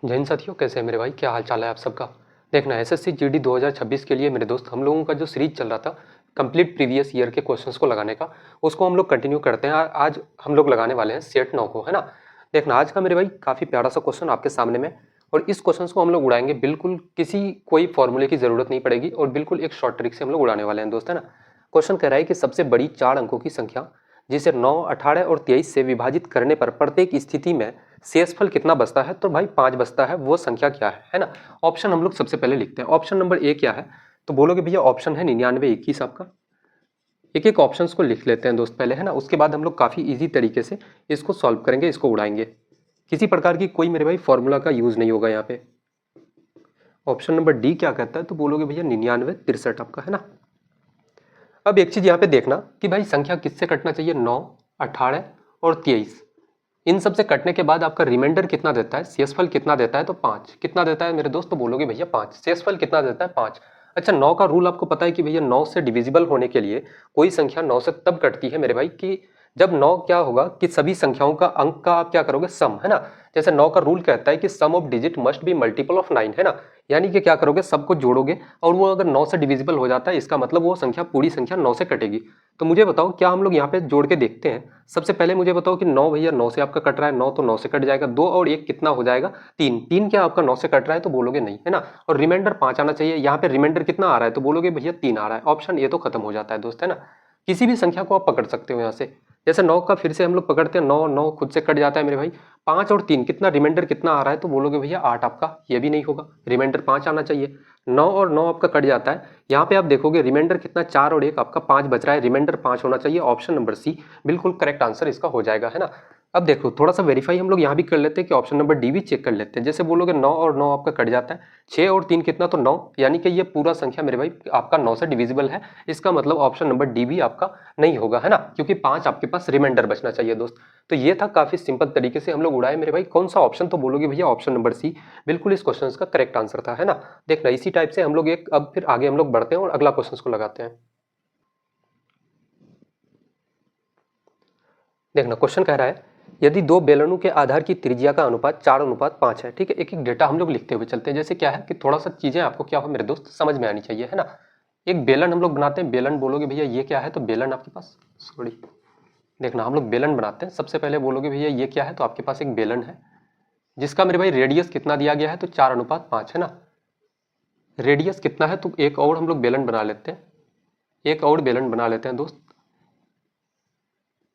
जय हिंद साथियों, कैसे हैं मेरे भाई? क्या हाल चाल है आप सबका? देखना एसएससी जीडी 2026 के लिए मेरे दोस्त हम लोगों का जो सीरीज चल रहा था कंप्लीट प्रीवियस ईयर के क्वेश्चंस को लगाने का, उसको हम लोग कंटिन्यू करते हैं। आज हम लोग लगाने वाले हैं सेट 9 को, है ना। देखना आज का मेरे भाई काफ़ी प्यारा सा क्वेश्चन आपके सामने में, और इस क्वेश्चन को हम लोग उड़ाएंगे। बिल्कुल किसी कोई फॉर्मूले की ज़रूरत नहीं पड़ेगी और बिल्कुल एक शॉर्ट ट्रिक से हम लोग उड़ाने वाले हैं दोस्त, है ना। क्वेश्चन कह रहा है कि सबसे बड़ी 4 अंकों की संख्या जिसे 9, 18 और 23 से विभाजित करने पर प्रत्येक स्थिति में शेषफल कितना बचता है? तो भाई 5 बचता है, वो संख्या क्या है ना। ऑप्शन हम लोग सबसे पहले लिखते हैं। ऑप्शन नंबर ए क्या है? तो बोलोगे भैया ऑप्शन है 99, 21 आपका। एक एक ऑप्शन को लिख लेते हैं दोस्त पहले, है ना। उसके बाद हम लोग काफ़ी ईजी तरीके से इसको सॉल्व करेंगे, इसको उड़ाएंगे। किसी प्रकार की कोई मेरे भाई फॉर्मूला का यूज नहीं होगा यहाँ पे। ऑप्शन नंबर डी क्या कहता है? तो बोलोगे भैया 99, 63 आपका, है ना। अब एक चीज यहाँ पे देखना कि भाई संख्या किससे कटना चाहिए? 9, 18 और 23। इन सब से कटने के बाद आपका रिमाइंडर कितना देता है, शेषफल कितना देता है? तो 5। कितना देता है मेरे दोस्त? तो बोलोगे भैया 5। शेषफल कितना देता है? 5। अच्छा, 9 का रूल आपको पता है कि भैया 9 से डिविजिबल होने के लिए कोई संख्या 9 से तब कटती है मेरे भाई कि जब 9 क्या होगा कि सभी संख्याओं का अंक का आप क्या करोगे? सम, है ना। जैसे 9 का रूल कहता है कि sum of digit must be multiple of 9, है ना। यानी कि क्या करोगे? सबको जोड़ोगे और वो अगर 9 से डिविजिबल हो जाता है इसका मतलब वो संख्या पूरी संख्या 9 से कटेगी। तो मुझे बताओ क्या हम लोग यहाँ पे जोड़ के देखते हैं। सबसे पहले मुझे बताओ कि 9 भैया 9 से आपका कट रहा है, 9 तो 9 से कट जाएगा। 2 और 1 कितना हो जाएगा? 3। 3 क्या आपका 9 से कट रहा है? तो बोलोगे नहीं, है ना। और रिमाइंडर 5 आना चाहिए। यहाँ पे रिमाइंडर कितना आ रहा है? तो बोलोगे भैया 3 आ रहा है। ऑप्शन ए तो खत्म हो जाता है दोस्त, है ना। किसी भी संख्या को आप पकड़ सकते हो यहाँ से। जैसे 9 का फिर से हम लोग पकड़ते हैं, 9 9 खुद से कट जाता है मेरे भाई। 5 और 3 कितना रिमाइंडर कितना आ रहा है? तो बोलोगे भैया 8 आपका। ये भी नहीं होगा, रिमाइंडर 5 आना चाहिए। 9 और 9 आपका कट जाता है। यहाँ पे आप देखोगे रिमाइंडर कितना? 4 और 1 आपका 5 बच रहा है। रिमाइंडर 5 होना चाहिए। ऑप्शन नंबर सी बिल्कुल करेक्ट आंसर इसका हो जाएगा, है ना। अब देखो थोड़ा सा वेरीफाई हम लोग यहाँ भी कर लेते हैं कि ऑप्शन नंबर डी भी चेक कर लेते हैं। जैसे बोलोगे 9 और 9 आपका कट जाता है, 6 और 3 कितना? तो 9। यानी कि ये पूरा संख्या मेरे भाई आपका 9 से डिविजिबल है। इसका मतलब ऑप्शन नंबर डी भी आपका नहीं होगा, है ना, क्योंकि 5 आपके पास रिमाइंडर बचना चाहिए दोस्त। तो ये था काफी सिंपल तरीके से हम लोग उड़ाए मेरे भाई। कौन सा ऑप्शन? तो बोलोगे भैया ऑप्शन नंबर सी बिल्कुल इस क्वेश्चन का करेक्ट आंसर था, है ना। देखना इसी टाइप से हम लोग एक अब फिर आगे हम लोग बढ़ते हैं और अगला क्वेश्चन को लगाते हैं। देखना क्वेश्चन कह रहा है यदि दो बेलनों के आधार की त्रिज्या का अनुपात 4:5 है। ठीक है, एक एक डेटा हम लोग लिखते हुए चलते हैं। जैसे क्या है कि थोड़ा सा चीजें आपको क्या हो मेरे दोस्त समझ में आनी चाहिए, है ना। एक बेलन हम लोग बनाते हैं। बेलन बोलोगे भैया ये क्या है? तो बेलन आपके पास, सॉरी, देखना हम लोग बेलन बनाते हैं। सबसे पहले बोलोगे भैया ये क्या है? तो आपके पास एक बेलन है जिसका मेरे भाई रेडियस कितना दिया गया है? तो 4:5, है ना। रेडियस कितना है? तो एक और हम लोग बेलन बना लेते हैं। एक और बेलन बना लेते हैं दोस्त।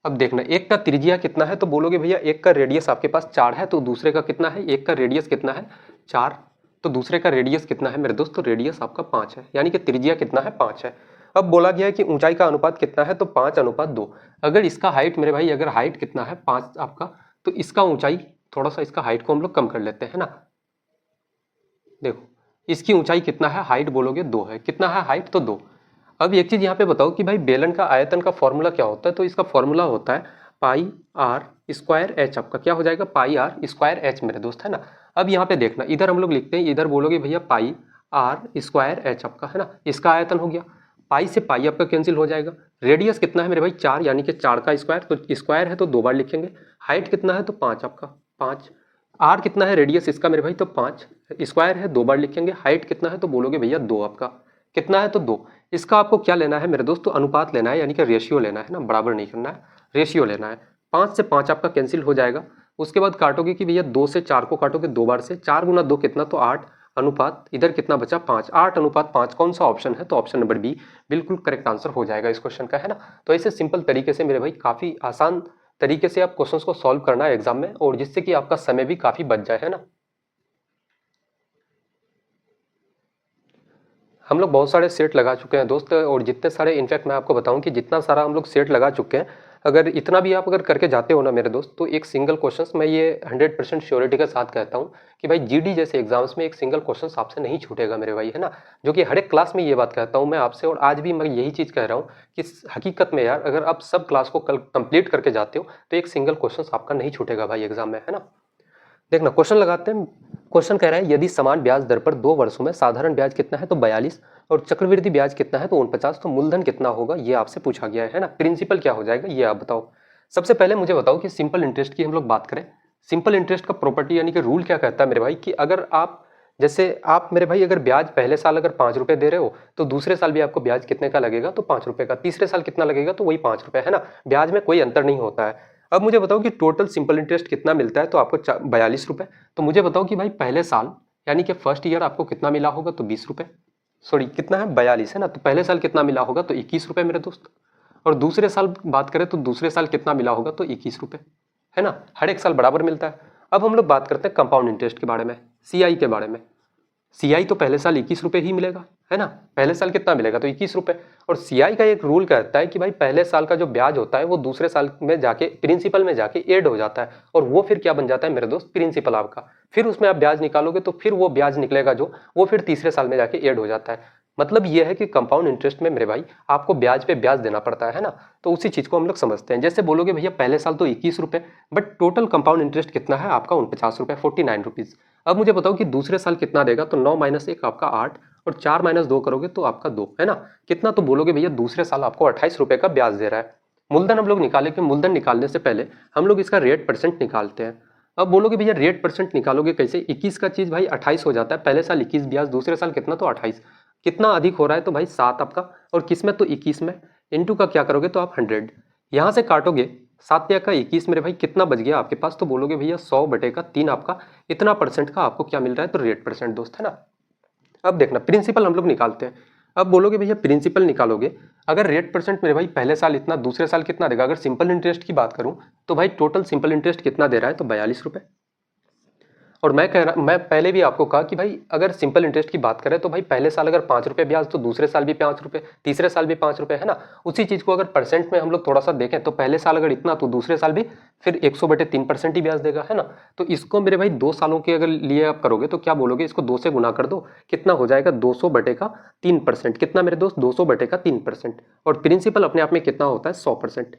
अब देखना एक का त्रिज्या कितना है? तो बोलोगे भैया एक का रेडियस आपके पास 4 है, तो दूसरे का कितना है? एक का रेडियस कितना है? 4। तो दूसरे का रेडियस कितना है मेरे दोस्त? तो रेडियस आपका 5 है, यानी कि त्रिज्या कितना है? 5 है। अब बोला गया है कि ऊंचाई का अनुपात कितना है? तो 5:2। अगर इसका हाइट मेरे भाई, अगर हाइट कितना है 5 आपका, तो इसका ऊंचाई, थोड़ा सा इसका हाइट को हम लोग कम कर लेते हैं, है ना। देखो इसकी ऊंचाई कितना है? हाइट बोलोगे 2 है। कितना है हाइट? तो 2। अब एक चीज यहाँ पे बताओ कि भाई बेलन का आयतन का फॉर्मूला क्या होता है? तो इसका फॉर्मूला होता है पाई आर स्क्वायर एच। आपका क्या हो जाएगा? पाई आर स्क्वायर एच मेरे दोस्त, है ना। अब यहाँ पे देखना इधर हम लोग लिखते हैं, इधर बोलोगे भैया पाई आर स्क्वायर एच आपका, है ना। इसका आयतन हो गया। पाई से पाई आपका कैंसिल हो जाएगा। रेडियस कितना है मेरे भाई? 4, यानी कि 4 का स्क्वायर, तो स्क्वायर है तो 2 बार लिखेंगे। हाइट कितना है? तो 5 आपका, 5। आर कितना है रेडियस इसका मेरे भाई? तो 5। स्क्वायर है 2 बार लिखेंगे। हाइट कितना है? तो बोलोगे भैया 2 आपका। कितना है? तो 2। इसका आपको क्या लेना है मेरे दोस्त? तो अनुपात लेना है, यानी कि रेशियो लेना है ना, बराबर नहीं करना है, रेशियो लेना है। 5 से 5 आपका कैंसिल हो जाएगा। उसके बाद काटोगे कि भैया 2 से 4 को काटोगे 2 बार से, 4 गुना 2 कितना? तो 8। अनुपात इधर कितना बचा? 5। 8:5 कौन सा ऑप्शन है? तो ऑप्शन नंबर बी बिल्कुल करेक्ट आंसर हो जाएगा इस क्वेश्चन का, है ना। तो ऐसे सिंपल तरीके से मेरे भाई काफी आसान तरीके से आप क्वेश्चंस को सॉल्व करना है एग्जाम में, और जिससे कि आपका समय भी काफी बच जाए, है ना। हम लोग बहुत सारे सेट लगा चुके हैं दोस्त, और जितने सारे, इनफैक्ट मैं आपको बताऊं कि जितना सारा हम लोग सेट लगा चुके हैं, अगर इतना भी आप अगर करके जाते हो ना मेरे दोस्त, तो एक सिंगल क्वेश्चंस मैं ये 100% श्योरिटी के साथ कहता हूं कि भाई जीडी जैसे एग्जाम्स में एक सिंगल क्वेश्चंस आपसे नहीं छूटेगा मेरे भाई, है ना। जो कि हर एक क्लास में ये बात कहता हूं मैं आपसे, और आज भी मैं यही चीज़ कह रहा हूँ कि हकीकत में यार अगर आप सब क्लास को कल कंप्लीट करके जाते हो तो एक सिंगल क्वेश्चन आपका नहीं छूटेगा भाई एग्जाम में, है ना। देखना क्वेश्चन लगाते हैं। क्वेश्चन कह रहा है यदि समान ब्याज दर पर 2 वर्षों में साधारण ब्याज कितना है? तो 42। और चक्रवृद्धि ब्याज कितना है? तो 49। तो मूलधन कितना होगा ये आपसे पूछा गया है ना। प्रिंसिपल क्या हो जाएगा ये आप बताओ। सबसे पहले मुझे बताओ कि सिंपल इंटरेस्ट की हम लोग बात करें सिंपल इंटरेस्ट का प्रॉपर्टी यानी कि रूल क्या कहता है मेरे भाई कि अगर आप जैसे आप मेरे भाई अगर ब्याज पहले साल अगर 5 रुपए दे रहे हो तो दूसरे साल भी आपको ब्याज कितने का लगेगा, तो 5 रुपए का। तीसरे साल कितना लगेगा, तो वही 5 रुपए, है ना। ब्याज में कोई अंतर नहीं होता है। अब मुझे बताओ कि टोटल सिंपल इंटरेस्ट कितना मिलता है, तो आपको 42 रुपए। तो मुझे बताओ कि भाई पहले साल यानी कि फर्स्ट ईयर आपको कितना मिला होगा, तो 20 रुपए, सॉरी कितना है 42 है ना। तो पहले साल कितना मिला होगा, तो 21 रुपए मेरे दोस्त। और दूसरे साल बात करें तो दूसरे साल कितना मिला होगा, तो 21 रुपए, है ना। हर एक साल बराबर मिलता है। अब हम लोग बात करते हैं कंपाउंड इंटरेस्ट के बारे में, सीआई के बारे में। सीआई तो पहले साल 21 रुपए ही मिलेगा, है ना। पहले साल कितना मिलेगा, तो 21 रुपए। और सीआई का एक रूल कहता है कि भाई पहले साल का जो ब्याज होता है वो दूसरे साल में जाके प्रिंसिपल में जाके ऐड हो जाता है, और वो फिर क्या बन जाता है मेरे दोस्त, प्रिंसिपल आपका। फिर उसमें आप ब्याज निकालोगे तो फिर वो ब्याज निकलेगा जो, वो फिर तीसरे साल में जाके ऐड हो जाता है। मतलब ये है कि कंपाउंड इंटरेस्ट में मेरे भाई आपको ब्याज पे ब्याज देना पड़ता है ना। तो उसी चीज को हम लोग समझते हैं। जैसे बोलोगे भैया पहले साल तो 21 रुपए, बट टोटल कंपाउंड इंटरेस्ट कितना है आपका, 49 रुपए, 49 रुपीज। अब मुझे बताओ कि दूसरे साल कितना देगा, तो 9 - 1 आपका 8, और 4 - 2 करोगे तो आपका 2, है ना। कितना, तो बोलोगे भैया दूसरे साल आपको 28 रुपए का ब्याज दे रहा है। मूलधन हम लोग निकाले कि मूलधन निकालने से पहले हम लोग इसका रेट परसेंट निकालते हैं। अब बोलोगे भैया रेट परसेंट निकालोगे कैसे, 21 का चीज भाई 28 हो जाता है। पहले साल 21 ब्याज, दूसरे साल कितना, तो 28। कितना अधिक हो रहा है, तो भाई 7 आपका, और किस में, तो 21 में। इनटू का क्या करोगे, तो आप 100 यहाँ से काटोगे। 7 या का 21 मेरे भाई कितना बच गया आपके पास, तो बोलोगे भैया 100/3 आपका इतना परसेंट का आपको क्या मिल रहा है, तो रेट परसेंट दोस्त, है ना। अब देखना प्रिंसिपल हम लोग निकालते हैं। अब बोलोगे भैया प्रिंसिपल निकालोगे, अगर रेट परसेंट मेरे भाई पहले साल इतना, दूसरे साल कितना देगा। अगर सिंपल इंटरेस्ट की बात करूं तो भाई टोटल सिंपल इंटरेस्ट कितना दे रहा है, तो 42 रुपए। और मैं पहले भी आपको कहा कि भाई अगर सिंपल इंटरेस्ट की बात करें तो भाई पहले साल अगर 5 रुपए ब्याज, तो दूसरे साल भी 5 रुपए, तीसरे साल भी 5 रुपए, है ना। उसी चीज को अगर परसेंट में हम लोग थोड़ा सा देखें तो पहले साल अगर इतना, तो दूसरे साल भी फिर 100/3% ही ब्याज देगा, है ना। तो इसको मेरे भाई 2 सालों के अगर लिए आप करोगे तो क्या बोलोगे, इसको 2 से गुना कर दो, कितना हो जाएगा, 200/3%। कितना मेरे दोस्त, 200/3%। और प्रिंसिपल अपने आप में कितना होता है, 100%।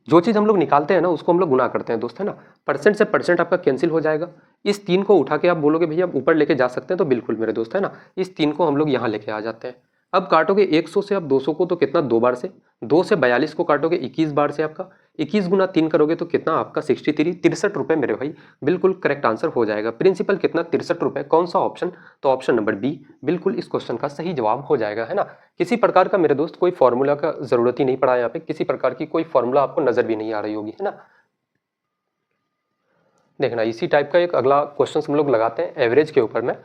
जो चीज हम लोग निकालते हैं ना उसको हम लोग गुना करते हैं दोस्त, है ना। परसेंट से परसेंट आपका कैंसिल हो जाएगा। इस 3 को उठा के आप बोलोगे भैया ऊपर लेके जा सकते हैं, तो बिल्कुल मेरे दोस्त, है ना। इस 3 को हम लोग यहाँ लेके आ जाते हैं। अब काटोगे 100 से आप 200 को, तो कितना, 2 बार से। 2 से 42 को काटोगे 21 बार से, आपका 21 गुना 3 करोगे तो कितना आपका 63 रुपए मेरे भाई, बिल्कुल करेक्ट आंसर हो जाएगा। प्रिंसिपल कितना, 63 रुपए। कौन सा ऑप्शन, तो ऑप्शन नंबर बी बिल्कुल इस क्वेश्चन का सही जवाब हो जाएगा, है ना। किसी प्रकार का मेरे दोस्त कोई फॉर्मूला का जरूरत ही नहीं पड़ा यहाँ पे, किसी प्रकार की कोई फॉर्मूला आपको नजर भी नहीं आ रही होगी, है ना। देखना इसी टाइप का एक अगला क्वेश्चन हम लोग लगाते हैं एवरेज के ऊपर में।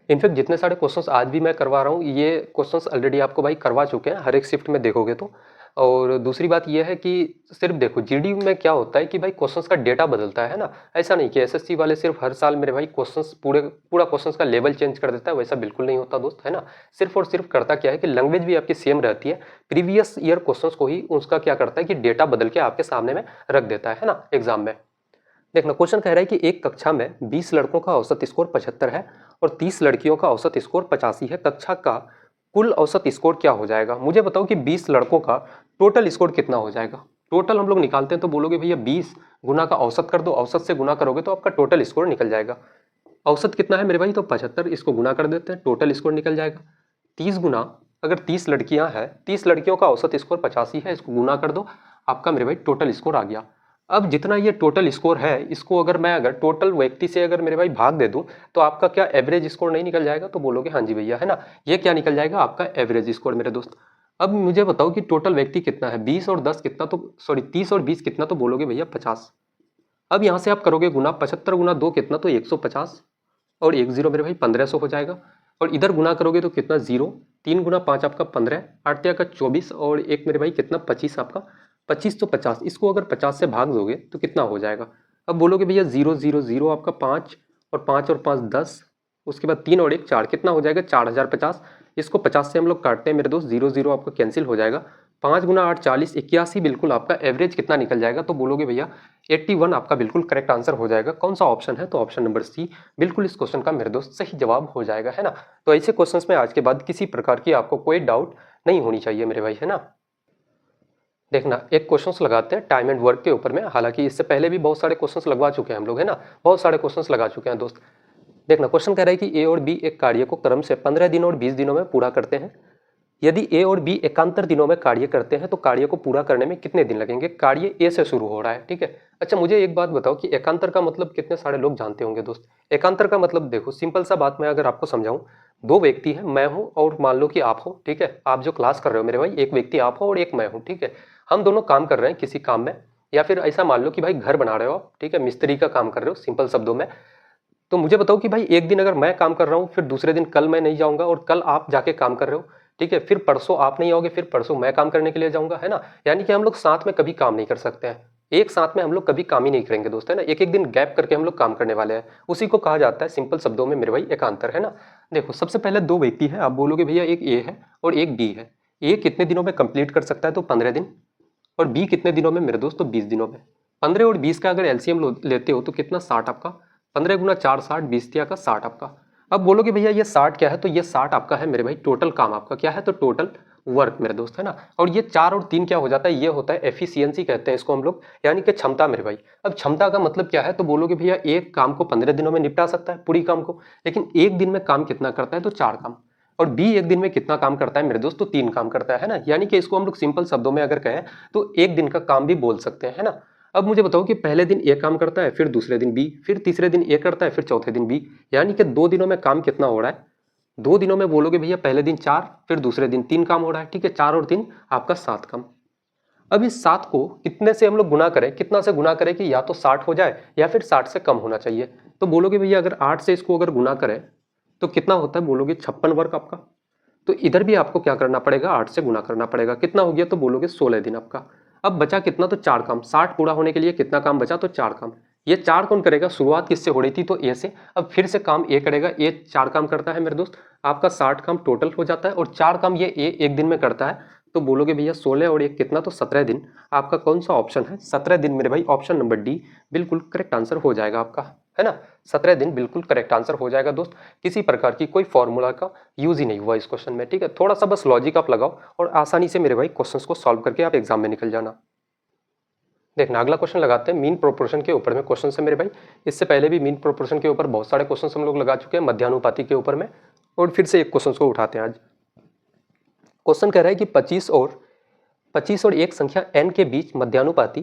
इनफैक्ट जितने सारे क्वेश्चंस आज भी मैं करवा रहा हूँ ये क्वेश्चंस ऑलरेडी आपको भाई करवा चुके हैं, हर एक शिफ्ट में देखोगे तो। और दूसरी बात ये है कि सिर्फ देखो जीडी में क्या होता है कि भाई क्वेश्चंस का डेटा बदलता है ना। ऐसा नहीं कि एसएससी वाले सिर्फ हर साल मेरे भाई क्वेश्चंस पूरा क्वेश्चंस का लेवल चेंज कर देता है, वैसा बिल्कुल नहीं होता दोस्त, है ना। सिर्फ और सिर्फ करता क्या है कि लैंग्वेज भी आपकी सेम रहती है, प्रीवियस ईयर क्वेश्चंस को ही उसका क्या करता है कि डेटा बदल के आपके सामने में रख देता है ना एग्जाम में। देखना क्वेश्चन कह रहा है कि एक कक्षा में 20 लड़कों का औसत स्कोर 75 है और 30 लड़कियों का औसत स्कोर 85 है। कक्षा का कुल औसत स्कोर क्या हो जाएगा। मुझे बताओ कि 20 लड़कों का टोटल स्कोर कितना हो जाएगा। टोटल हम लोग निकालते हैं तो बोलोगे भैया 20 गुना का औसत कर दो, औसत से गुना करोगे तो आपका टोटल स्कोर निकल जाएगा। औसत कितना है मेरे भाई, तो 75, इसको गुना कर देते हैं, टोटल स्कोर निकल जाएगा। 30 गुना, अगर 30 लड़कियां हैं, 30 लड़कियों का औसत स्कोर 85 है, इसको गुना कर दो, आपका मेरे भाई टोटल स्कोर आ गया। अब जितना ये टोटल स्कोर है इसको अगर टोटल व्यक्ति से अगर मेरे भाई भाग दे दूं तो आपका क्या एवरेज स्कोर नहीं निकल जाएगा, तो बोलोगे हाँ जी भैया, है ना। ये क्या निकल जाएगा, आपका एवरेज स्कोर मेरे दोस्त। अब मुझे बताओ कि टोटल व्यक्ति कितना है, 20 और 10 कितना, तो सॉरी 30 और 20 कितना, तो बोलोगे भैया 50। अब यहाँ से आप करोगे गुना, 75 गुना 2 कितना, तो 150, और 1 0 मेरे भाई 1500 हो जाएगा। और इधर गुना करोगे तो कितना, 0, 3 गुना 5 आपका 15, 8 का 24, और एक मेरे भाई कितना 25 आपका, 25 तो 50, इसको अगर 50 से भाग दोगे तो कितना हो जाएगा। अब बोलोगे भैया 0 0 0 आपका 5 और 5 और 5 10, उसके बाद 3 और 1 4, कितना हो जाएगा 4050। इसको 50 से हम लोग काटते हैं मेरे दोस्त, 0 0 आपका कैंसिल हो जाएगा। 5 गुना 8 40, 81, बिल्कुल आपका एवरेज कितना निकल जाएगा, तो बोलोगे भैया 81 आपका बिल्कुल करेक्ट आंसर हो जाएगा। कौन सा ऑप्शन है, तो ऑप्शन नंबर सी बिल्कुल इस क्वेश्चन का मेरे दोस्त सही जवाब हो जाएगा, है ना। तो ऐसे क्वेश्चंस में आज के बाद किसी प्रकार की आपको कोई डाउट नहीं होनी चाहिए मेरे भाई, है ना। देखना एक क्वेश्चंस लगाते हैं टाइम एंड वर्क के ऊपर में, हालांकि इससे पहले भी बहुत सारे क्वेश्चंस लगवा चुके हैं हम लोग, है ना, बहुत सारे क्वेश्चंस लगा चुके हैं दोस्त। देखना क्वेश्चन कह रहा है कि ए और बी एक कार्य को क्रम से 15 दिन और 20 दिनों में पूरा करते हैं। यदि ए और बी एकांतर दिनों में कार्य करते हैं तो कार्य को पूरा करने में कितने दिन लगेंगे। कार्य ए से शुरू हो रहा है, ठीक है। अच्छा मुझे एक बात बताओ कि एकांतर का मतलब कितने सारे लोग जानते होंगे दोस्त। एकांतर का मतलब देखो सिंपल सा बात मैं अगर आपको समझाऊं, दो व्यक्ति हैं, मैं हूं और मान लो कि आप हो, ठीक है। आप जो क्लास कर रहे हो मेरे भाई, एक व्यक्ति आप हो और एक मैं हूं, ठीक है। हम दोनों काम कर रहे हैं किसी काम में, या फिर ऐसा मान लो कि भाई घर बना रहे हो आप, ठीक है, मिस्त्री का काम कर रहे हो सिंपल शब्दों में। तो मुझे बताओ कि भाई एक दिन अगर मैं काम कर रहा हूँ, फिर दूसरे दिन कल मैं नहीं जाऊंगा और कल आप जाके काम कर रहे हो, ठीक है, फिर परसों आप नहीं आओगे, फिर परसों मैं काम करने के लिए जाऊंगा, है ना। यानी कि हम लोग साथ में कभी काम नहीं कर सकते हैं, एक साथ में हम लोग कभी काम ही नहीं करेंगे दोस्त, है ना। एक एक दिन गैप करके हम लोग काम करने वाले हैं, उसी को कहा जाता है सिंपल शब्दों में मेरे भाई एकांतर, है ना। देखो सबसे पहले दो व्यक्ति है, आप बोलोगे भैया एक ए है और एक बी है। ए कितने दिनों में कंप्लीट कर सकता है, तो 15 दिन। और बी कितने दिनों में मेरे दोस्त, तो 20 दिनों में। 15 और 20 का अगर एलसीएम लेते हो तो कितना, 60 आपका। 15 × 4 60, 20 का 60 आपका। अब बोलोगे भैया ये 60 क्या है, तो ये 60 आपका है मेरे भाई टोटल काम आपका क्या है, तो टोटल वर्क मेरे दोस्त, है ना। और ये 4 और 3 क्या हो जाता है, ये होता है एफिशिएंसी कहते हैं इसको हम लोग, यानी कि क्षमता मेरे भाई। अब क्षमता का मतलब क्या है, तो बोलोगे भैया एक काम को 15 दिनों में निपटा सकता है पूरी काम को, लेकिन एक दिन में काम कितना करता है, तो 4 काम। और बी एक दिन में कितना काम करता है मेरे दोस्त, तो 3 काम करता है ना। यानी कि इसको हम लोग सिंपल शब्दों में अगर कहें तो एक दिन का काम भी बोल सकते हैं, है ना। अब मुझे बताओ कि पहले दिन ए काम करता है, फिर दूसरे दिन बी, फिर तीसरे दिन ए करता है, फिर चौथे दिन बी। यानी कि 2 दिनों में काम कितना हो रहा है, 2 दिनों में बोलोगे भैया पहले दिन 4, फिर दूसरे दिन 3 काम हो रहा है, ठीक है। 4 और 3 आपका 7 काम। अब इस 7 को कितने से हम लोग गुना करें, कितना से गुना करें कि या तो 60 हो जाए या फिर 60 से कम होना चाहिए। तो बोलोगे भैया अगर 8 से इसको अगर गुना करें तो कितना होता है, बोलोगे 56 वर्क आपका। तो इधर भी आपको क्या करना पड़ेगा, 8 से गुना करना पड़ेगा, कितना हो गया, तो बोलोगे 16 दिन आपका। अब बचा कितना, तो 4 काम। 60 पूरा होने के लिए कितना काम बचा, तो 4 काम। ये 4 कौन करेगा, शुरुआत किससे हो रही थी, तो ए से। अब फिर से काम ए करेगा, ए 4 काम करता है मेरे दोस्त। आपका 60 काम टोटल हो जाता है और 4 काम ये ए एक दिन में करता है। तो बोलोगे भैया 16 और 1 कितना, तो 17 दिन। आपका कौन सा ऑप्शन है, 17 दिन मेरे भाई, ऑप्शन नंबर डी बिल्कुल करेक्ट आंसर हो जाएगा आपका, है ना। 17 दिन बिल्कुल करेक्ट आंसर हो जाएगा दोस्त। किसी प्रकार की कोई फॉर्मूला का यूज ही नहीं हुआ इस क्वेश्चन में, ठीक है। थोड़ा सा बस लॉजिक आप लगाओ और आसानी से मेरे भाई क्वेश्चंस को सॉल्व करके आप एग्जाम में निकल जाना। देखना अगला क्वेश्चन लगाते हैं मीन प्रोपोर्शन के ऊपर में क्वेश्चन है मेरे भाई। इससे पहले भी मीन प्रोपोर्शन के ऊपर बहुत सारे क्वेश्चन हम लोग लगा चुके हैं, मध्यानुपाती के ऊपर में। और फिर से एक क्वेश्चन को उठाते हैं आज। क्वेश्चन कह रहा है कि 25 और एक संख्या n के बीच मध्यानुपाती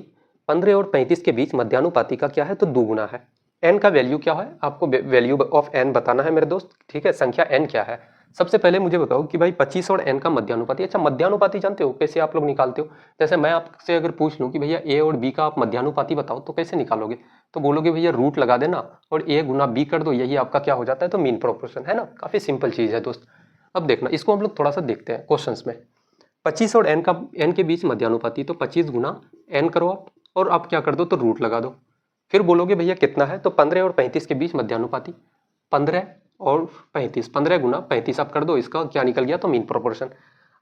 15 और 35 के बीच मध्यानुपाती का क्या है, तो दुगुना है। n का वैल्यू क्या है, आपको वैल्यू ऑफ n बताना है मेरे दोस्त, ठीक है। संख्या n क्या है, सबसे पहले मुझे बताओ कि भाई 25 और n का मध्यानुपाती। अच्छा मध्यानुपाती जानते हो कैसे आप लोग निकालते हो, जैसे मैं आपसे अगर पूछ लूं कि भैया a और b का आप मध्यानुपाती बताओ तो कैसे निकालोगे, तो बोलोगे भैया रूट लगा देना और a गुना b कर दो, यही आपका क्या हो जाता है, तो मीन प्रोपोर्शन, है ना। काफी सिंपल चीज है दोस्त। अब देखना इसको हम लोग थोड़ा सा देखते हैं क्वेश्चन में। 25 और n के बीच मध्यानुपाती, तो 25 गुना n करो आप, और आप क्या कर दो, तो रूट लगा दो। फिर बोलोगे भैया कितना है, तो 15 और 35 के बीच मध्यानुपाती, 15 और 35, 15 गुना 35 आप कर दो, इसका क्या निकल गया, तो मीन प्रोपोर्शन।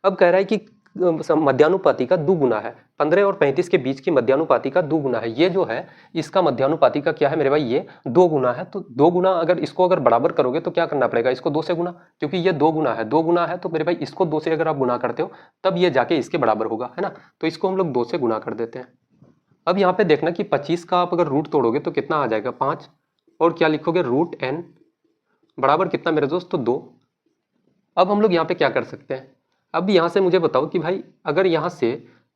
अब कह रहा है कि मध्यानुपाती का दुगुना है, 15 और 35 के बीच की मध्यानुपाती का दुगुना है। ये जो है इसका मध्यानुपाती का क्या है मेरे भाई, ये 2 गुना है। तो 2 गुना अगर इसको अगर बराबर करोगे तो क्या करना पड़ेगा, इसको 2 से गुना, क्योंकि ये 2 गुना है, 2 गुना है तो मेरे भाई इसको 2 से अगर आप गुना करते हो तब ये जाके इसके बराबर होगा, है ना। तो इसको हम लोग 2 से गुना कर देते हैं। अब यहाँ पे देखना कि 25 का आप अगर रूट तोड़ोगे तो कितना आ जाएगा, 5, और क्या लिखोगे, रूट n बराबर कितना मेरे दोस्त, तो 2। अब हम लोग यहाँ पे क्या कर सकते हैं, अब यहाँ से मुझे बताओ कि भाई अगर यहाँ से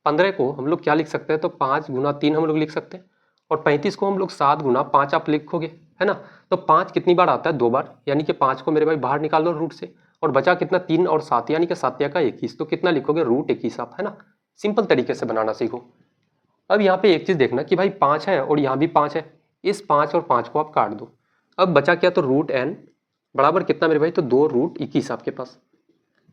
15 को हम लोग क्या लिख सकते हैं, तो 5 गुना 3 हम लोग लिख सकते हैं, और 35 को हम लोग 7 गुना 5 आप लिखोगे, है ना। तो 5 कितनी बार आता है, 2 बार, यानी कि 5 को मेरे भाई बाहर निकाल लो रूट से, और बचा कितना, 3 और 7, यानी कि 7 का 21, तो कितना लिखोगे, रूट 21 आप, है ना। सिंपल तरीके से बनाना सीखो। अब यहाँ पे एक चीज देखना कि भाई 5 है और यहाँ भी 5 है, इस 5 और 5 को आप काट दो। अब बचा क्या, तो रूट n बराबर कितना मेरे भाई, तो 2 रूट 21 आपके पास।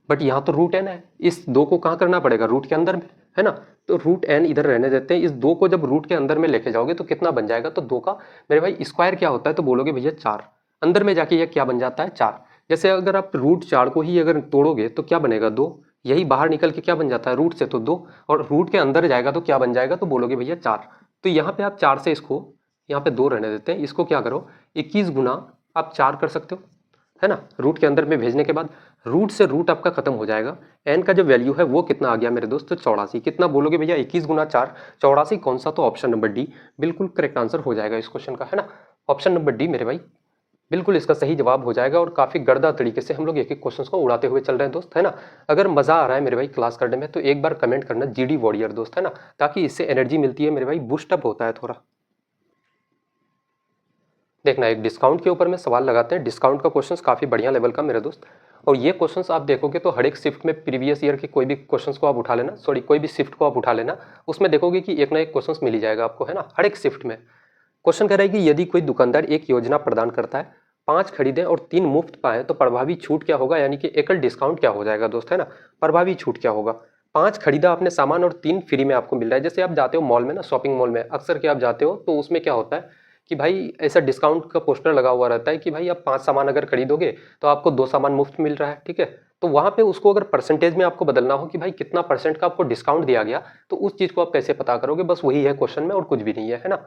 बट यहाँ तो रूट n है, इस 2 को कहाँ करना पड़ेगा, रूट के अंदर में, है ना। तो रूट n इधर रहने देते हैं, इस 2 को जब रूट के अंदर में लेके जाओगे तो कितना बन जाएगा, तो 2 का मेरे भाई स्क्वायर क्या होता है, तो बोलोगे भैया 4, अंदर में जाके यह क्या बन जाता है, 4। जैसे अगर आप रूट 4 को ही अगर तोड़ोगे तो क्या बनेगा, 2, यही बाहर निकल के क्या बन जाता है, रूट से तो 2, और रूट के अंदर जाएगा तो क्या बन जाएगा, तो बोलोगे भैया 4। तो यहाँ पे आप 4 से इसको यहाँ पे 2 रहने देते हैं, इसको क्या करो, 21 गुना आप 4 कर सकते हो, है ना। रूट के अंदर में भेजने के बाद रूट से रूट आपका खत्म हो जाएगा। एन का जो वैल्यू है वो कितना आ गया मेरे दोस्त, तो 84। कितना बोलोगे भैया, 21 गुना 4 84, कौन सा, तो ऑप्शन नंबर डी बिल्कुल करेक्ट आंसर हो जाएगा इस क्वेश्चन का, है ना। ऑप्शन नंबर डी मेरे भाई बिल्कुल इसका सही जवाब हो जाएगा और काफ़ी गर्दा तरीके से हम लोग एक एक क्वेश्चन को उड़ाते हुए चल रहे हैं दोस्त, है ना। अगर मज़ा आ रहा है मेरे भाई क्लास करने में तो एक बार कमेंट करना जीडी वॉरियर दोस्त, है ना, ताकि इससे एनर्जी मिलती है मेरे भाई, बूस्टअप होता है थोड़ा। देखना एक डिस्काउंट के ऊपर में सवाल लगाते हैं। डिस्काउंट का क्वेश्चंस काफ़ी बढ़िया लेवल का मेरे दोस्त, और ये क्वेश्चंस आप देखोगे तो हर एक शिफ्ट में प्रीवियस ईयर के कोई भी क्वेश्चंस को आप उठा लेना, सॉरी कोई भी शिफ्ट को आप उठा लेना, उसमें देखोगे कि एक ना एक क्वेश्चंस मिल ही जाएगा आपको, है ना, हर एक शिफ्ट में। क्वेश्चन कह रहा है कि यदि कोई दुकानदार एक योजना प्रदान करता है, 5 खरीदें और 3 मुफ्त पाएं तो प्रभावी छूट क्या होगा, यानी कि एकल डिस्काउंट क्या हो जाएगा दोस्त, है ना, प्रभावी छूट क्या होगा। 5 खरीदा आपने सामान और 3 फ्री में आपको मिल रहा है। जैसे आप जाते हो मॉल में ना, शॉपिंग मॉल में अक्सर के आप जाते हो तो उसमें क्या होता है कि भाई ऐसा डिस्काउंट का पोस्टर लगा हुआ रहता है कि भाई आप 5 सामान अगर खरीदोगे तो आपको 2 सामान मुफ्त मिल रहा है, ठीक है। तो वहां पे उसको अगर परसेंटेज में आपको बदलना हो कि भाई कितना परसेंट का आपको डिस्काउंट दिया गया, तो उस चीज को आप कैसे पता करोगे, बस वही है क्वेश्चन में और कुछ भी नहीं है ना।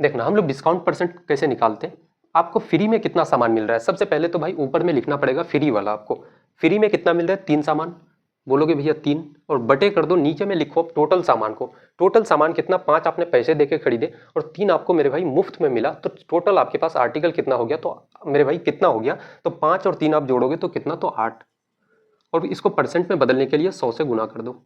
देखना हम लोग डिस्काउंट परसेंट कैसे निकालते हैं। आपको फ्री में कितना सामान मिल रहा है, सबसे पहले तो भाई ऊपर में लिखना पड़ेगा फ्री वाला। आपको फ्री में कितना मिल रहा है, 3 सामान, बोलोगे भैया 3, और बटे कर दो, नीचे में लिखो टोटल सामान को। टोटल सामान कितना, 5 आपने पैसे देके खरीदे और 3 आपको मेरे भाई मुफ्त में मिला, तो टोटल आपके पास आर्टिकल कितना हो गया, तो मेरे भाई कितना हो गया, तो 5 और 3 आप जोड़ोगे तो कितना, तो 8। और इसको परसेंट में बदलने के लिए 100 से गुना कर दो।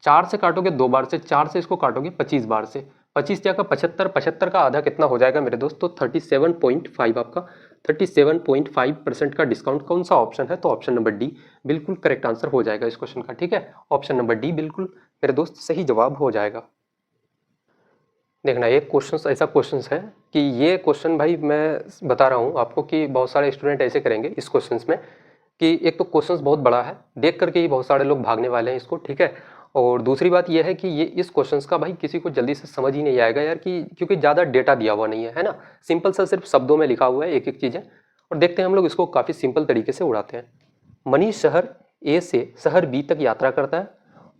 4 से काटोगे 2 बार से, 4 से इसको काटोगे 25 बार से, 25 क्या का 75, 75 का आधा कितना हो जाएगा मेरे दोस्त, तो 37.5 आपका 37.5% का डिस्काउंट। कौन सा ऑप्शन है, तो ऑप्शन नंबर डी बिल्कुल करेक्ट आंसर हो जाएगा इस क्वेश्चन का, ठीक है। ऑप्शन नंबर डी बिल्कुल मेरे दोस्त सही जवाब हो जाएगा। देखना एक क्वेश्चन ऐसा क्वेश्चन है कि ये क्वेश्चन भाई मैं बता रहा हूँ आपको कि बहुत सारे स्टूडेंट ऐसे करेंगे इस क्वेश्चन में कि एक तो क्वेश्चन बहुत बड़ा है, देख करके ही बहुत सारे लोग भागने वाले हैं इसको, ठीक है। और दूसरी बात यह है कि ये इस क्वेश्चन का भाई किसी को जल्दी से समझ ही नहीं आएगा यार, कि क्योंकि ज़्यादा डेटा दिया हुआ नहीं है ना, सिंपल सा सिर्फ शब्दों में लिखा हुआ है एक एक चीज़ें। और देखते हैं हम लोग इसको काफ़ी सिंपल तरीके से उड़ाते हैं। मनीष शहर ए से शहर बी तक यात्रा करता है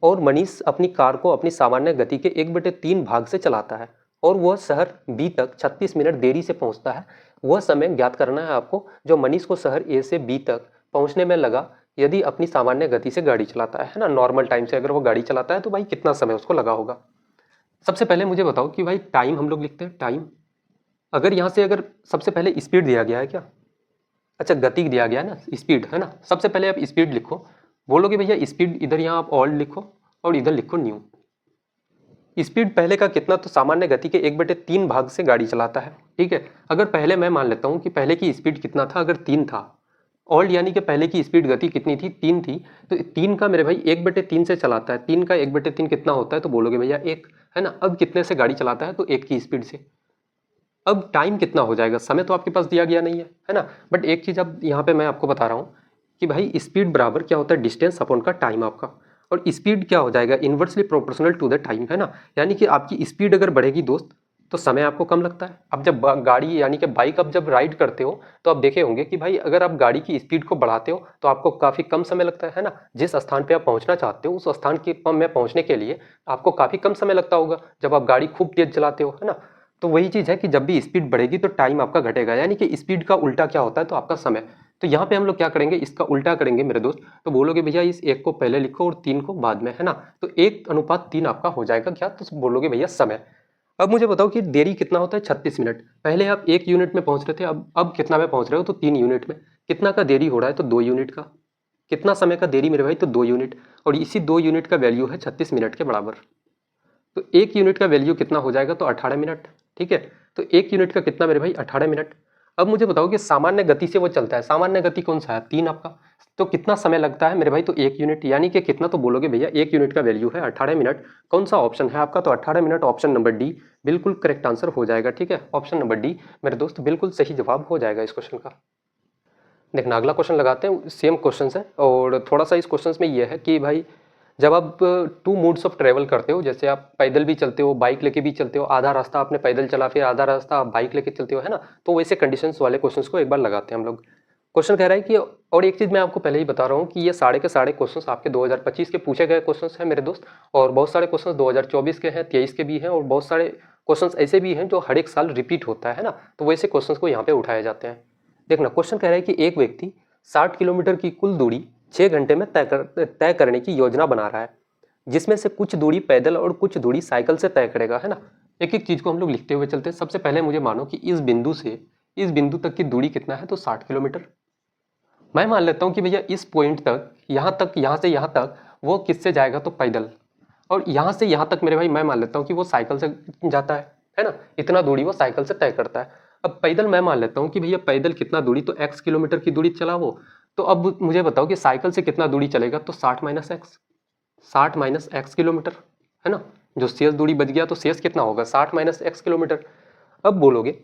और मनीष अपनी कार को अपनी सामान्य गति के 1/3 भाग से चलाता है और वह शहर बी तक 36 मिनट देरी से पहुंचता है। वह समय ज्ञात करना है आपको जो मनीष को शहर ए से बी तक पहुंचने में लगा यदि अपनी सामान्य गति से गाड़ी चलाता है ना, नॉर्मल टाइम से अगर वो गाड़ी चलाता है तो भाई कितना समय उसको लगा होगा। सबसे पहले मुझे बताओ कि भाई टाइम हम लोग लिखते हैं टाइम, अगर यहाँ से अगर सबसे पहले स्पीड दिया गया है क्या, अच्छा गति दिया गया है ना, स्पीड है ना, सबसे पहले आप स्पीड लिखो, बोलोगे भैया स्पीड, इधर यहाँ आप ओल्ड लिखो और इधर लिखो न्यू। स्पीड पहले का कितना, तो सामान्य गति के 1/3 भाग से गाड़ी चलाता है, ठीक है। अगर पहले मैं मान लेता हूँ कि पहले की स्पीड कितना था, अगर 3 था, ओल्ड यानी कि पहले की स्पीड गति कितनी थी, 3 थी, तो 3 का मेरे भाई 1/3 से चलाता है, 3 का 1/3 कितना होता है, तो बोलोगे भैया 1, है ना। अब कितने से गाड़ी चलाता है, तो 1 की स्पीड से। अब टाइम कितना हो जाएगा, समय तो आपके पास दिया गया नहीं है ना, बट एक चीज़ अब यहाँ पे मैं आपको बता रहा हूँ कि भाई स्पीड बराबर क्या होता है, डिस्टेंस अपॉन का टाइम आपका, और स्पीड क्या हो जाएगा, inversely proportional to the time, है ना। यानी कि आपकी स्पीड अगर बढ़ेगी दोस्त तो समय आपको कम लगता है। अब जब गाड़ी यानी कि बाइक आप जब राइड करते हो तो आप देखे होंगे कि भाई अगर आप गाड़ी की स्पीड को बढ़ाते हो तो आपको काफ़ी कम समय लगता है ना। जिस स्थान पे आप पहुंचना चाहते हो उस स्थान के में पहुंचने के लिए आपको काफ़ी कम समय लगता होगा जब आप गाड़ी खूब तेज चलाते हो, है ना। तो वही चीज़ है कि जब भी स्पीड बढ़ेगी तो टाइम आपका घटेगा, यानी कि स्पीड का उल्टा क्या होता है, तो आपका समय। तो यहाँ पे हम लोग क्या करेंगे, इसका उल्टा करेंगे मेरे दोस्त। तो बोलोगे भैया इस 1 को पहले लिखो और 3 को बाद में, है ना। तो 1:3 आपका हो जाएगा क्या, तो बोलोगे भैया समय। अब मुझे बताओ कि देरी कितना होता है, 36 मिनट। पहले आप 1 यूनिट में पहुंच रहे थे, अब कितना में पहुंच रहे हो, तो 3 यूनिट में। कितना का देरी हो रहा है, तो 2 यूनिट का। कितना समय का देरी मेरे भाई, तो 2 यूनिट, और इसी 2 यूनिट का वैल्यू है 36 मिनट के बराबर। तो 1 यूनिट का वैल्यू कितना हो जाएगा, तो 18 मिनट, ठीक है। तो 1 यूनिट का कितना मेरे भाई, 18 मिनट। अब मुझे बताओ कि सामान्य गति से वो चलता है, सामान्य गति कौन सा है, 3 आपका, तो कितना समय लगता है मेरे भाई, तो 1 यूनिट, यानी कि कितना, तो बोलोगे भैया 1 यूनिट का वैल्यू है 18 मिनट। कौन सा ऑप्शन है आपका, तो 18 मिनट, ऑप्शन नंबर डी बिल्कुल करेक्ट आंसर हो जाएगा, ठीक है। ऑप्शन नंबर डी मेरे दोस्त बिल्कुल सही जवाब हो जाएगा इस क्वेश्चन का। देखना अगला क्वेश्चन लगाते हैं, सेम क्वेश्चन है और थोड़ा सा इस क्वेश्चन में ये है कि भाई जब आप 2 मोड्स ऑफ ट्रेवल करते हो, जैसे आप पैदल भी चलते हो, बाइक लेके भी चलते हो, आधा रास्ता आपने पैदल चला फिर आधा रास्ता आप बाइक लेके चलते हो, है ना। तो वैसे कंडीशंस वाले क्वेश्चंस को एक बार लगाते हैं हम लोग। क्वेश्चन कह रहा है कि, और एक चीज़ मैं आपको पहले ही बता रहा हूँ कि ये सारे के सारे क्वेश्चंस आपके 2025 के पूछे गए क्वेश्चंस हैं मेरे दोस्त, और बहुत सारे क्वेश्चंस 2024 के हैं, 23 के भी हैं, और बहुत सारे क्वेश्चंस ऐसे भी हैं जो हर एक साल रिपीट होता है ना। तो वैसे क्वेश्चंस को यहाँ पे उठाए जाते हैं। देखना क्वेश्चन कह रहा है कि एक व्यक्ति 60 किलोमीटर की कुल दूरी 6 घंटे में तय करने की योजना बना रहा है, जिसमें से कुछ दूरी पैदल और कुछ दूरी साइकिल से तय करेगा, है ना। एक एक चीज को हम लोग लिखते हुए चलते हैं। सबसे पहले मुझे मानो कि इस बिंदु से इस बिंदु तक की दूरी कितना है, तो 60 किलोमीटर। मैं मान लेता हूँ कि भैया इस पॉइंट तक, यहाँ से यहाँ तक वो किससे जाएगा, तो पैदल। और यहाँ से यहाँ तक मेरे भाई मैं मान लेता हूँ कि वो साइकिल से जाता है ना, इतना दूरी वो साइकिल से तय करता है। अब पैदल मैं मान लेता हूँ कि भैया पैदल कितना दूरी, तो x किलोमीटर की दूरी चला वो। तो अब मुझे बताओ कि साइकिल से कितना दूरी चलेगा, तो 60 minus x, 60 minus x kilometre, है ना। जो शेष दूरी बच गया तो शेष कितना होगा, 60 माइनस एक्स किलोमीटर। अब बोलोगे,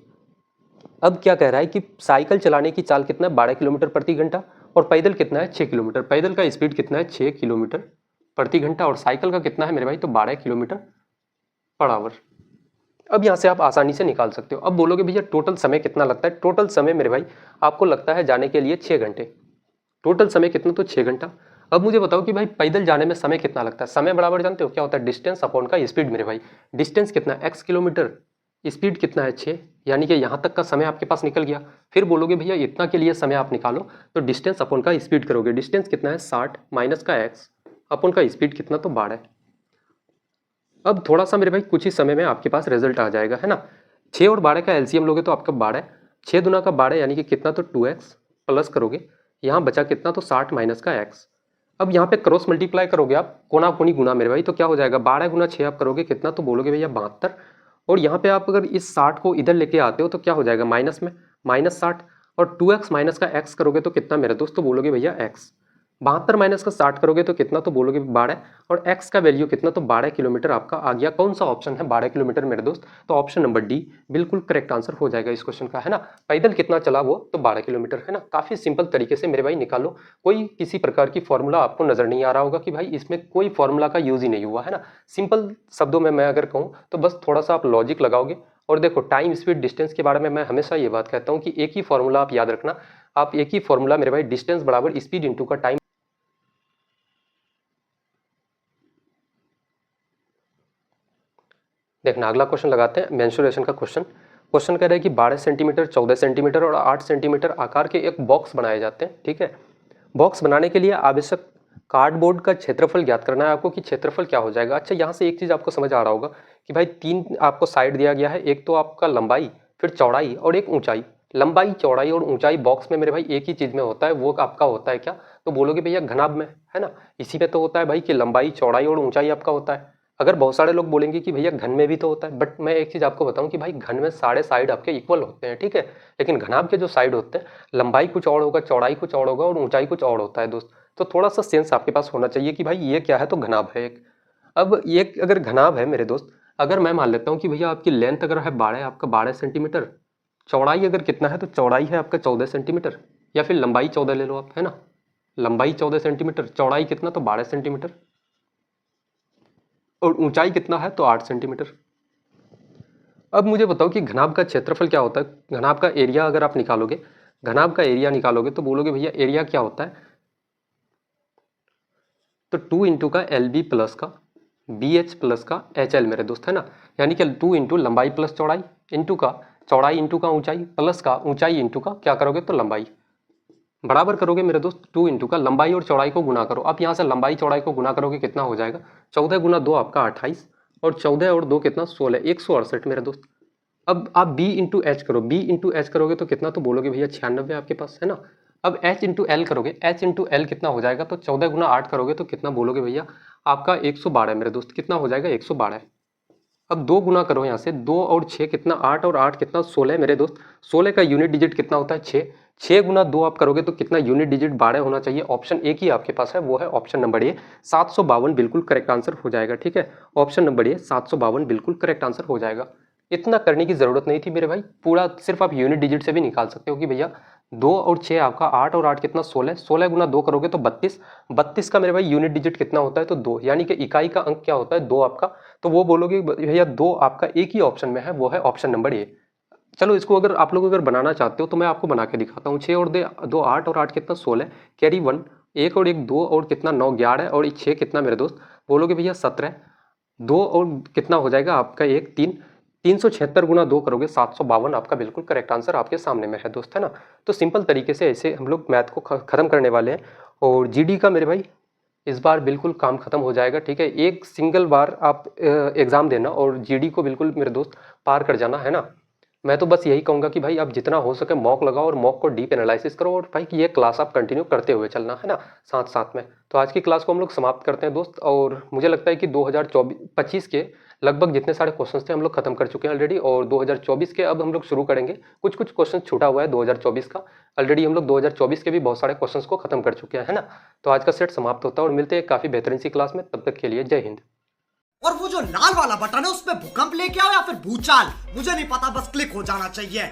अब क्या कह रहा है कि साइकिल चलाने की चाल कितना है, 12 किलोमीटर प्रति घंटा, और पैदल कितना है, 6 किलोमीटर। पैदल का स्पीड कितना है, 6 किलोमीटर प्रति घंटा, और साइकिल का कितना है मेरे भाई, तो 12 किलोमीटर पर आवर। अब यहाँ से आप आसानी से निकाल सकते हो। अब बोलोगे भैया टोटल समय कितना लगता है, टोटल समय मेरे भाई आपको लगता है जाने के लिए 6 घंटे। टोटल समय कितना, तो 6 घंटा। अब मुझे बताओ कि भाई पैदल जाने में समय कितना लगता है। समय बराबर जानते हो क्या होता है, डिस्टेंस अपॉन का स्पीड मेरे भाई। डिस्टेंस कितना है, x किलोमीटर, स्पीड कितना है 6, यानी कि यहाँ तक का समय आपके पास निकल गया। फिर बोलोगे भैया इतना के लिए समय आप निकालो, तो डिस्टेंस अपॉन का स्पीड करोगे। डिस्टेंस कितना है, 60 माइनस का x अपॉन का स्पीड कितना, तो 12। अब थोड़ा सा मेरे भाई कुछ ही समय में आपके पास रिजल्ट आ जाएगा, है ना। 6 और 12 का एलसीएम लोगे तो आपका 12, 6 दूना का 12 यानी कि कितना, तो 2x प्लस करोगे, यहाँ बचा कितना, तो 60 माइनस का x। अब यहाँ पे क्रॉस मल्टीप्लाई करोगे आप, कोना कोनी गुना मेरे भाई, तो क्या हो जाएगा, 12 गुना 6 आप करोगे कितना, तो बोलोगे भैया 72। और यहाँ पे आप अगर इस 60 को इधर लेके आते हो तो क्या हो जाएगा, माइनस में माइनस 60, और 2x माइनस का x करोगे तो कितना मेरे दोस्त, तो बोलोगे भैया x। 72 माइनस का 60 करोगे तो कितना, तो बोलोगे 12, और x का वैल्यू कितना, तो 12 किलोमीटर आपका आ गया। कौन सा ऑप्शन है 12 किलोमीटर मेरे दोस्त, तो ऑप्शन नंबर डी बिल्कुल करेक्ट आंसर हो जाएगा इस क्वेश्चन का, है ना। पैदल कितना चला वो, तो 12 किलोमीटर, है ना। काफी सिंपल तरीके से मेरे भाई निकालो। कोई किसी प्रकार की फॉर्मूला आपको नजर नहीं आ रहा होगा कि भाई इसमें कोई फॉर्मूला का यूज ही नहीं हुआ, है ना। सिंपल शब्दों में मैं अगर कहूँ तो बस थोड़ा सा आप लॉजिक लगाओगे। और देखो टाइम स्पीड डिस्टेंस के बारे में मैं हमेशा ये बात कहता हूँ कि एक ही फॉर्मूला आप याद रखना, आप एक ही फॉर्मूला मेरे भाई, डिस्टेंस बराबर स्पीड इंटू का टाइम। देखना अगला क्वेश्चन लगाते हैं, मेंसुरेशन का क्वेश्चन। क्वेश्चन कह रहा है कि 12 सेंटीमीटर, 14 सेंटीमीटर और 8 सेंटीमीटर आकार के एक बॉक्स बनाए जाते हैं, ठीक है। बॉक्स बनाने के लिए आवश्यक कार्डबोर्ड का क्षेत्रफल ज्ञात करना है आपको, कि क्षेत्रफल क्या हो जाएगा। अच्छा यहाँ से एक चीज़ आपको समझ आ रहा होगा कि भाई 3 आपको साइड दिया गया है, एक तो आपका लंबाई, फिर चौड़ाई और एक ऊंचाई। लंबाई, चौड़ाई और ऊंचाई बॉक्स में मेरे भाई एक ही चीज़ में होता है, वो आपका होता है क्या, तो बोलोगे भैया घनाभ में, है ना। इसी में तो होता है भाई कि लंबाई, चौड़ाई और ऊंचाई आपका होता है। अगर बहुत सारे लोग बोलेंगे कि भैया घन में भी तो होता है, बट मैं एक चीज़ आपको बताऊं कि भाई घन में सारे साइड आपके इक्वल होते हैं, ठीक है। लेकिन घनाभ के जो साइड होते हैं, लंबाई कुछ और होगा, चौड़ाई कुछ और होगा और ऊंचाई कुछ और होता है दोस्त। तो थोड़ा सा सेंस आपके पास होना चाहिए कि भाई ये क्या है, तो घनाभ है एक। अब ये अगर घनाभ है मेरे दोस्त, अगर मैं मान लेता हूँ कि भैया आपकी लेंथ अगर है 12, आपका 12 सेंटीमीटर, चौड़ाई अगर कितना है, तो चौड़ाई है आपका 14 सेंटीमीटर, या फिर लंबाई 14 ले लो आप, है ना। लंबाई 14 सेंटीमीटर, चौड़ाई कितना, तो 12 सेंटीमीटर, और ऊंचाई कितना है, तो 8 सेंटीमीटर। अब मुझे बताओ कि घनाभ का क्षेत्रफल क्या होता है। घनाभ का एरिया अगर आप निकालोगे, घनाभ का एरिया निकालोगे तो बोलोगे भैया एरिया क्या होता है, तो 2 इंटू का एल बी प्लस का बी एच प्लस का एच एल मेरे दोस्त, है ना। यानी कि 2 इंटू लंबाई प्लस चौड़ाई, इंटू का चौड़ाई इंटू का ऊंचाई, प्लस का ऊंचाई इंटू का क्या करोगे, तो लंबाई, बराबर करोगे मेरे दोस्त 2 इंटू का लंबाई और चौड़ाई को गुना करो। अब यहाँ से लंबाई चौड़ाई को गुना करोगे कितना हो जाएगा, 14 गुना 2 आपका 28, और 14 और 2 कितना, 16, 168 मेरे दोस्त। अब आप b इंटू एच करो, b इंटू एच करोगे तो कितना, तो बोलोगे भैया 96 आपके पास, है ना। अब h इंटू एल करोगे, h इंटू एल कितना हो जाएगा, तो 14 गुना 8 करोगे तो कितना बोलोगे भैया आपका 112 मेरे दोस्त, कितना हो जाएगा 112। अब 2 गुना करो यहाँ से, 2 और 6 कितना, 8 और 8 कितना, 16 मेरे दोस्त। 16 का यूनिट डिजिट कितना होता है, 6, 6 गुना 2 आप करोगे तो कितना, यूनिट डिजिट 12 होना चाहिए। ऑप्शन एक ही आपके पास है, वो है ऑप्शन नंबर ए, 752 बिल्कुल करेक्ट आंसर हो जाएगा, ठीक है। ऑप्शन नंबर ए 752 बिल्कुल करेक्ट आंसर हो जाएगा। इतना करने की जरूरत नहीं थी मेरे भाई, पूरा सिर्फ आप यूनिट डिजिट से भी निकाल सकते हो कि भैया 2 और 6 आपका 8 और 8 कितना, 16, 16 गुना 2 करोगे तो 32, 32 का मेरे भाई यूनिट डिजिट कितना होता है, तो 2, यानी कि इकाई का अंक क्या होता है, 2 आपका। तो वो बोलोगे भैया 2 आपका एक ही ऑप्शन में है, वो है ऑप्शन नंबर ए। चलो इसको अगर आप लोग अगर बनाना चाहते हो तो मैं आपको बना के दिखाता हूँ। 6 और 2 8 और 8 कितना, 16, कैरी 1, 1 और 1 2 और कितना 9, 11 और 6 कितना मेरे दोस्त, बोलोगे भैया 17, 2 और कितना हो जाएगा आपका 1 3, 376 गुना 2 करोगे 752 आपका बिल्कुल करेक्ट आंसर आपके सामने में है दोस्त, है ना। तो सिंपल तरीके से ऐसे हम लोग मैथ को खत्म करने वाले हैं। और जीडी का मेरे भाई इस बार बिल्कुल काम खत्म हो जाएगा, ठीक है। एक सिंगल बार आप एग्जाम देना और जीडी को बिल्कुल मेरे दोस्त पार कर जाना, है ना। मैं तो बस यही कहूँगा कि भाई आप जितना हो सके मॉक लगाओ और मॉक को डीप एनालिसिस करो, और भाई ये क्लास आप कंटिन्यू करते हुए चलना है ना, साथ साथ में। तो आज की क्लास को हम लोग समाप्त करते हैं दोस्त, और मुझे लगता है कि 2024-25 के लगभग जितने सारे क्वेश्चंस थे हम लोग खत्म कर चुके हैं ऑलरेडी, और 2024 के अब हम लोग शुरू करेंगे। कुछ कुछ क्वेश्चन छूटा हुआ है 2024 का, ऑलरेडी हम लोग 2024 के भी बहुत सारे क्वेश्चंस को खत्म कर चुके हैं, है ना। तो आज का सेट समाप्त होता है और मिलते हैं काफ़ी बेहतरीन सी क्लास में, तब तक के लिए जय हिंद। और वो जो लाल वाला बटन है उस पे भूकंप लेके आओ या फिर भूचाल, मुझे नहीं पता, बस क्लिक हो जाना चाहिए।